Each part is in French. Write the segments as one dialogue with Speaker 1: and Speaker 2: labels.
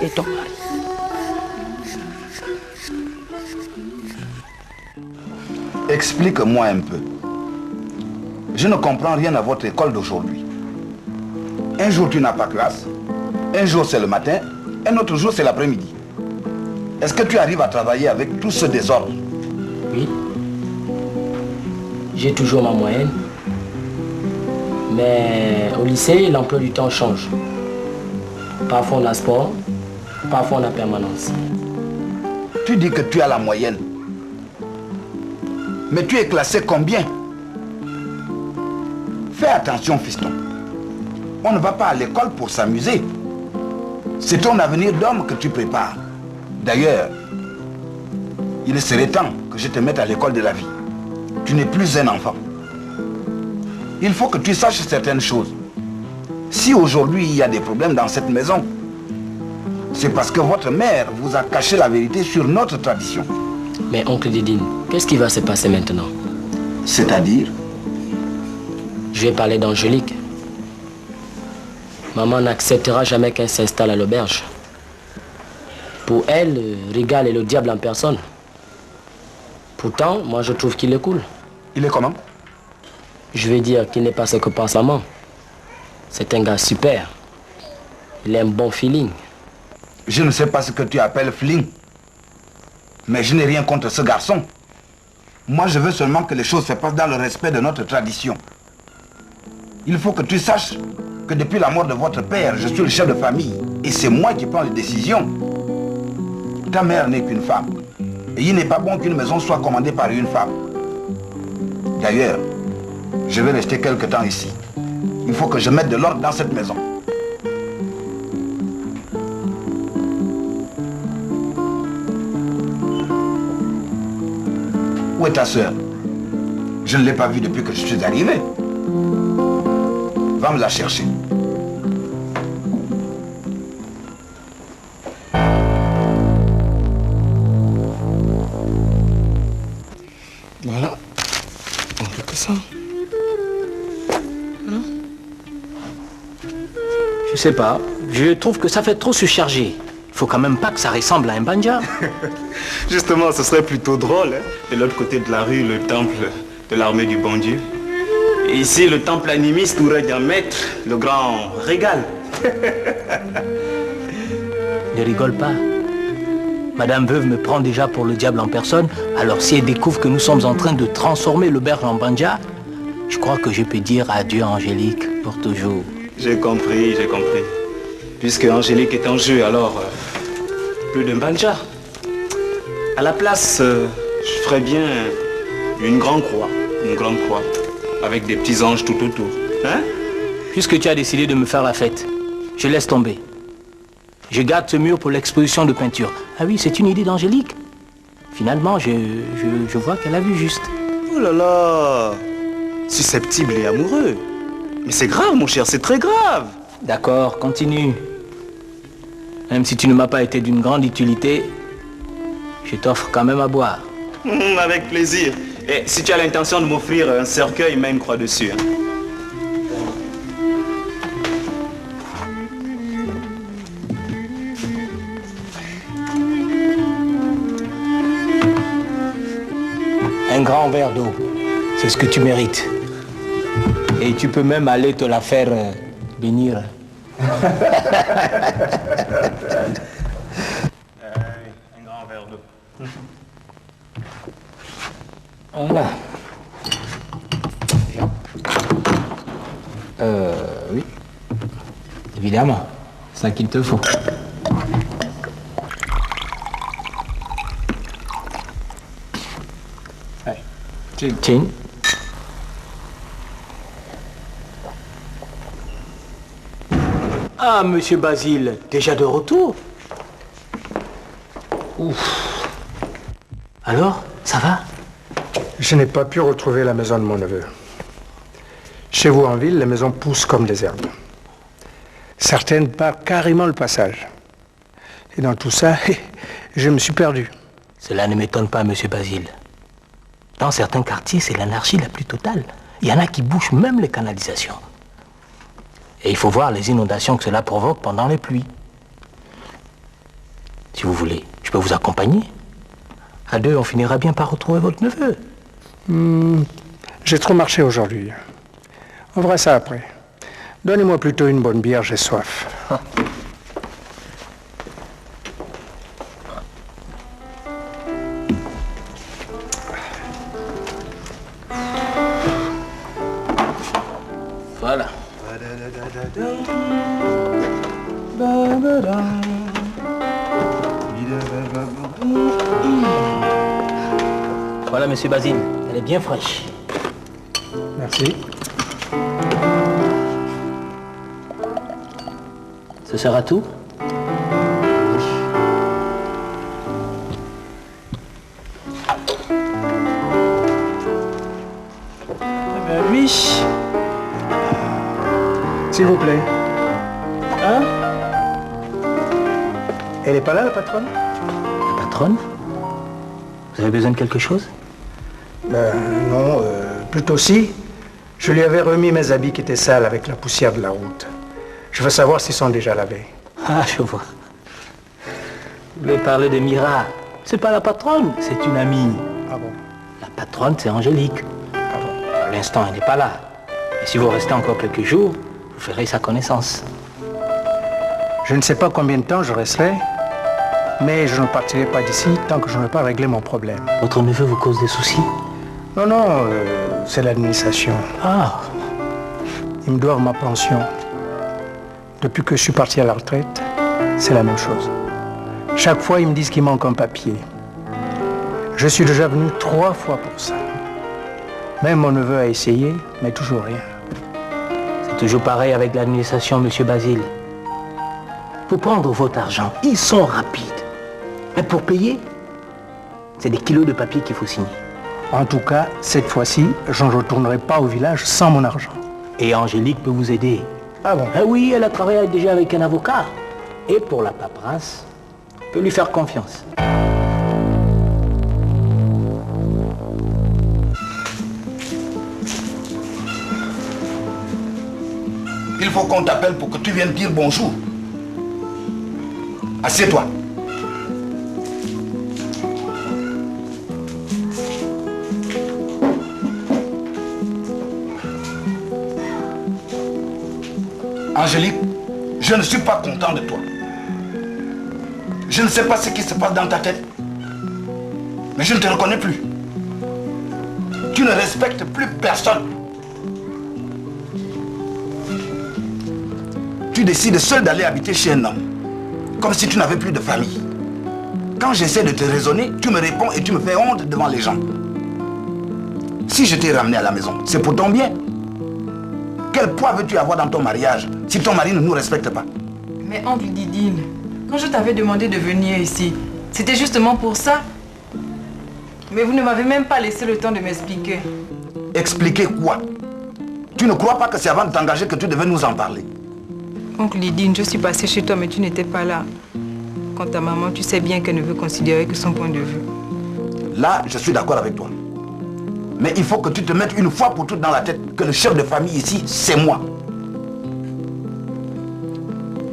Speaker 1: et ton mari.
Speaker 2: Explique-moi un peu. Je ne comprends rien à votre école d'aujourd'hui. Un jour tu n'as pas classe, un jour c'est le matin, un autre jour c'est l'après-midi. Est-ce que tu arrives à travailler avec tout ce désordre?
Speaker 1: Oui. J'ai toujours ma moyenne. Mais au lycée, l'emploi du temps change. Parfois on a sport, parfois on a permanence.
Speaker 2: Tu dis que tu as la moyenne. Mais tu es classé combien? Fais attention, fiston. On ne va pas à l'école pour s'amuser. C'est ton avenir d'homme que tu prépares. D'ailleurs, il serait temps que je te mette à l'école de la vie. Tu n'es plus un enfant. Il faut que tu saches certaines choses. Si aujourd'hui il y a des problèmes dans cette maison, c'est parce que votre mère vous a caché la vérité sur notre tradition.
Speaker 1: Mais oncle Didine, qu'est-ce qui va se passer maintenant?
Speaker 2: C'est-à-dire?
Speaker 1: Je vais parler d'Angélique. Maman n'acceptera jamais qu'elle s'installe à l'auberge. Pour elle, Rigal est le diable en personne. Pourtant, moi je trouve qu'il est cool.
Speaker 2: Il est comment?
Speaker 1: Je vais dire qu'il n'est pas ce que pense maman. C'est un gars super. Il a un bon feeling.
Speaker 2: Je ne sais pas ce que tu appelles feeling. Mais je n'ai rien contre ce garçon. Moi, je veux seulement que les choses se passent dans le respect de notre tradition. Il faut que tu saches que depuis la mort de votre père, je suis le chef de famille. Et c'est moi qui prends les décisions. Ta mère n'est qu'une femme. Et il n'est pas bon qu'une maison soit commandée par une femme. D'ailleurs, je vais rester quelque temps ici. Il faut que je mette de l'ordre dans cette maison. Où est ta sœur? Je ne l'ai pas vue depuis que je suis arrivé. Va me la chercher.
Speaker 3: Voilà. On fait que ça. Voilà.
Speaker 4: Je sais pas. Je trouve que ça fait trop surchargé. Il faut quand même pas que ça ressemble à un banja.
Speaker 3: Justement, ce serait plutôt drôle. Hein? De l'autre côté de la rue, le temple de l'armée du bon Dieu. Et ici, le temple animiste pourrait bien mettre le grand Régal.
Speaker 4: Ne rigole pas. Madame Veuve me prend déjà pour le diable en personne. Alors si elle découvre que nous sommes en train de transformer l'auberge en banja, je crois que je peux dire adieu à Angélique pour toujours.
Speaker 3: J'ai compris, j'ai compris. Puisque Angélique est en jeu, alors plus de banja. À la place, je ferais bien une grande croix. Une grande croix. Avec des petits anges tout autour. Hein?
Speaker 4: Puisque tu as décidé de me faire la fête, je laisse tomber. Je garde ce mur pour l'exposition de peinture. Ah oui, c'est une idée d'Angélique. Finalement, je vois qu'elle a vu juste.
Speaker 3: Oh là là! Susceptible et amoureux. Mais c'est grave, mon cher, c'est très grave.
Speaker 4: D'accord, continue. Même si tu ne m'as pas été d'une grande utilité, je t'offre quand même à boire.
Speaker 3: Avec plaisir. Et si tu as l'intention de m'offrir un cercueil, mets une croix dessus. Hein.
Speaker 4: Un grand verre d'eau, c'est ce que tu mérites. Et tu peux même aller te la faire bénir.
Speaker 3: Un grand verre d'eau.
Speaker 4: Voilà. Oui. Évidemment, c'est ça qu'il te faut. Allez. Tiens. Ah, monsieur Basile, déjà de retour? Ouf. Alors, ça va?
Speaker 5: Je n'ai pas pu retrouver la maison de mon neveu. Chez vous en ville, les maisons poussent comme des herbes. Certaines barrent carrément le passage. Et dans tout ça, je me suis perdu.
Speaker 4: Cela ne m'étonne pas, monsieur Basile. Dans certains quartiers, c'est l'anarchie la plus totale. Il y en a qui bouchent même les canalisations. Et il faut voir les inondations que cela provoque pendant les pluies. Si vous voulez, je peux vous accompagner. À deux, on finira bien par retrouver votre neveu.
Speaker 5: J'ai trop marché aujourd'hui. On verra ça après. Donnez-moi plutôt une bonne bière, j'ai soif.
Speaker 4: Voilà. Voilà, monsieur Basile. Elle est bien fraîche.
Speaker 5: Merci.
Speaker 4: Ce sera tout?
Speaker 6: Oui.
Speaker 5: S'il vous plaît.
Speaker 6: Hein?
Speaker 5: Elle n'est pas là, la patronne?
Speaker 4: La patronne? Vous avez besoin de quelque chose?
Speaker 5: Non, plutôt si. Je lui avais remis mes habits qui étaient sales avec la poussière de la route. Je veux savoir s'ils sont déjà lavés.
Speaker 4: Ah, je vois. Vous voulez parler de Mira? C'est pas la patronne, c'est une amie.
Speaker 5: Ah bon?
Speaker 4: La patronne, c'est Angélique.
Speaker 5: Ah bon?
Speaker 4: Pour l'instant, elle n'est pas là. Et si vous restez encore quelques jours, vous ferez sa connaissance.
Speaker 5: Je ne sais pas combien de temps je resterai, mais je ne partirai pas d'ici tant que je n'ai pas réglé mon problème.
Speaker 4: Votre neveu vous cause des soucis?
Speaker 5: Non, non, c'est l'administration.
Speaker 4: Ah,
Speaker 5: Ils me doivent ma pension. Depuis que je suis parti à la retraite, c'est la même chose. Chaque fois, ils me disent qu'il manque un papier. Je suis déjà venu 3 fois pour ça. Même mon neveu a essayé, mais toujours rien.
Speaker 4: c'est toujours pareil avec l'administration, monsieur Basile. Pour prendre votre argent, ils sont rapides. Mais pour payer, c'est des kilos de papier qu'il faut signer.
Speaker 5: En tout cas, cette fois-ci, je ne retournerai pas au village sans mon argent.
Speaker 4: Et Angélique peut vous aider.
Speaker 5: Ah bon?
Speaker 4: Ah oui, elle a travaillé déjà avec un avocat. Et pour la paperasse, on peut lui faire confiance.
Speaker 2: Il faut qu'on t'appelle pour que tu viennes dire bonjour. Assieds-toi. Angélique, je ne suis pas content de toi. Je ne sais pas ce qui se passe dans ta tête. Mais je ne te reconnais plus. Tu ne respectes plus personne. Tu décides seul d'aller habiter chez un homme. Comme si tu n'avais plus de famille. Quand j'essaie de te raisonner, tu me réponds et tu me fais honte devant les gens. Si je t'ai ramené à la maison, c'est pour ton bien. Quel poids veux-tu avoir dans ton mariage si ton mari ne nous respecte pas?
Speaker 6: Mais oncle Didine, quand je t'avais demandé de venir ici, c'était justement pour ça. Mais vous ne m'avez même pas laissé le temps de m'expliquer.
Speaker 2: Expliquer quoi? Tu ne crois pas que c'est avant de t'engager que tu devais nous en parler?
Speaker 6: Oncle Didine, je suis passée chez toi mais tu n'étais pas là. Quant à maman, tu sais bien qu'elle ne veut considérer que son point de vue.
Speaker 2: Là, je suis d'accord avec toi. Mais il faut que tu te mettes une fois pour toutes dans la tête que le chef de famille ici, c'est moi.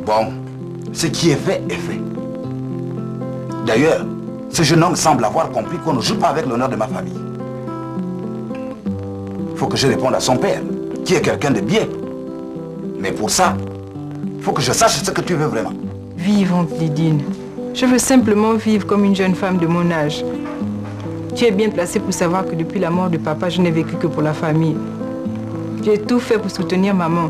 Speaker 2: Bon, ce qui est fait est fait. D'ailleurs, ce jeune homme semble avoir compris qu'on ne joue pas avec l'honneur de ma famille. Il faut que je réponde à son père, qui est quelqu'un de bien. Mais pour ça, il faut que je sache ce que tu veux vraiment.
Speaker 6: Vive, oncle Didine. Je veux simplement vivre comme une jeune femme de mon âge. Tu es bien placé pour savoir que depuis la mort de papa, je n'ai vécu que pour la famille. J'ai tout fait pour soutenir maman.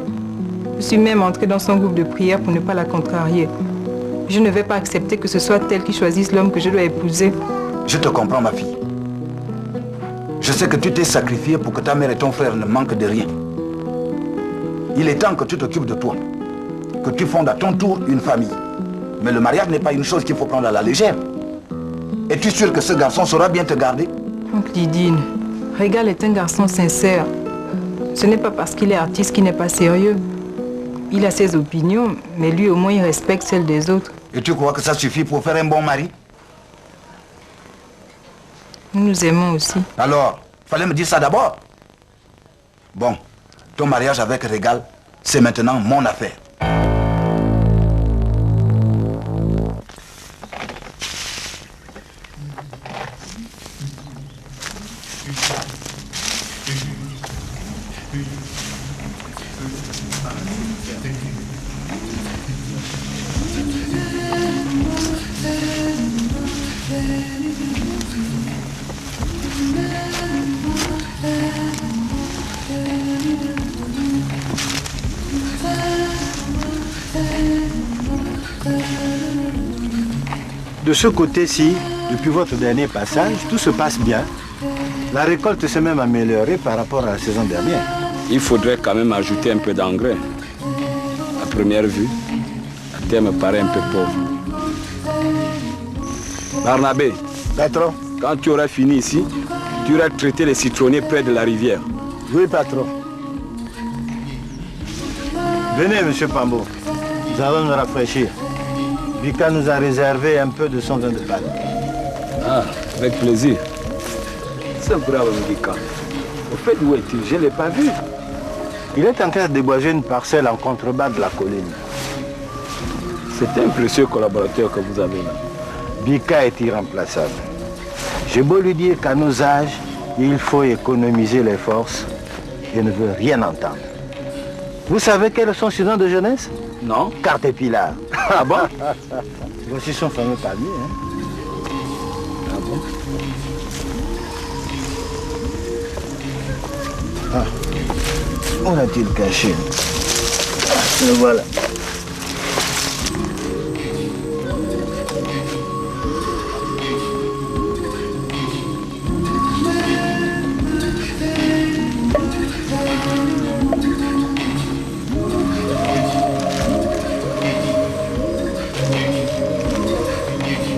Speaker 6: Je suis même entrée dans son groupe de prière pour ne pas la contrarier. Je ne vais pas accepter que ce soit elle qui choisisse l'homme que je dois épouser.
Speaker 2: Je te comprends, ma fille. Je sais que tu t'es sacrifiée pour que ta mère et ton frère ne manquent de rien. Il est temps que tu t'occupes de toi. Que tu fondes à ton tour une famille. Mais le mariage n'est pas une chose qu'il faut prendre à la légère. Es-tu sûr que ce garçon saura bien te garder?
Speaker 6: Oncle Didine, Régal est un garçon sincère. Ce n'est pas parce qu'il est artiste qu'il n'est pas sérieux. Il a ses opinions, mais lui au moins il respecte celles des autres.
Speaker 2: Et tu crois que ça suffit pour faire un bon mari?
Speaker 6: Nous nous aimons aussi.
Speaker 2: Alors, fallait me dire ça d'abord. Bon, ton mariage avec Régal, c'est maintenant mon affaire.
Speaker 7: De ce côté-ci, depuis votre dernier passage, tout se passe bien. La récolte s'est même améliorée par rapport à la saison dernière.
Speaker 3: Il faudrait quand même ajouter un peu d'engrais. À première vue, la terre me paraît un peu pauvre. Barnabé,
Speaker 7: Patron?
Speaker 3: Quand tu auras fini ici, tu iras traiter les citronniers près de la rivière.
Speaker 7: Oui, patron. Venez, monsieur Pambo. Nous allons nous rafraîchir. Vika nous a réservé un peu de son vin de palme.
Speaker 3: Ah, avec plaisir. C'est bravo, Vika. Au fait, où est-il? Je ne l'ai pas vu.
Speaker 7: Il est en train de déboiser une parcelle en contrebas de la colline.
Speaker 3: C'est un précieux collaborateur que vous avez là.
Speaker 7: Vika est irremplaçable. J'ai beau lui dire qu'à nos âges, il faut économiser les forces, il ne veut rien entendre. Vous savez quel est son surnom de jeunesse?
Speaker 3: Non.
Speaker 7: Caterpillar.
Speaker 3: Ah bon?
Speaker 7: Voici son fameux palmier. Hein?
Speaker 3: Ah bon?
Speaker 7: Ah. Où l'a-t-il caché? Le voilà.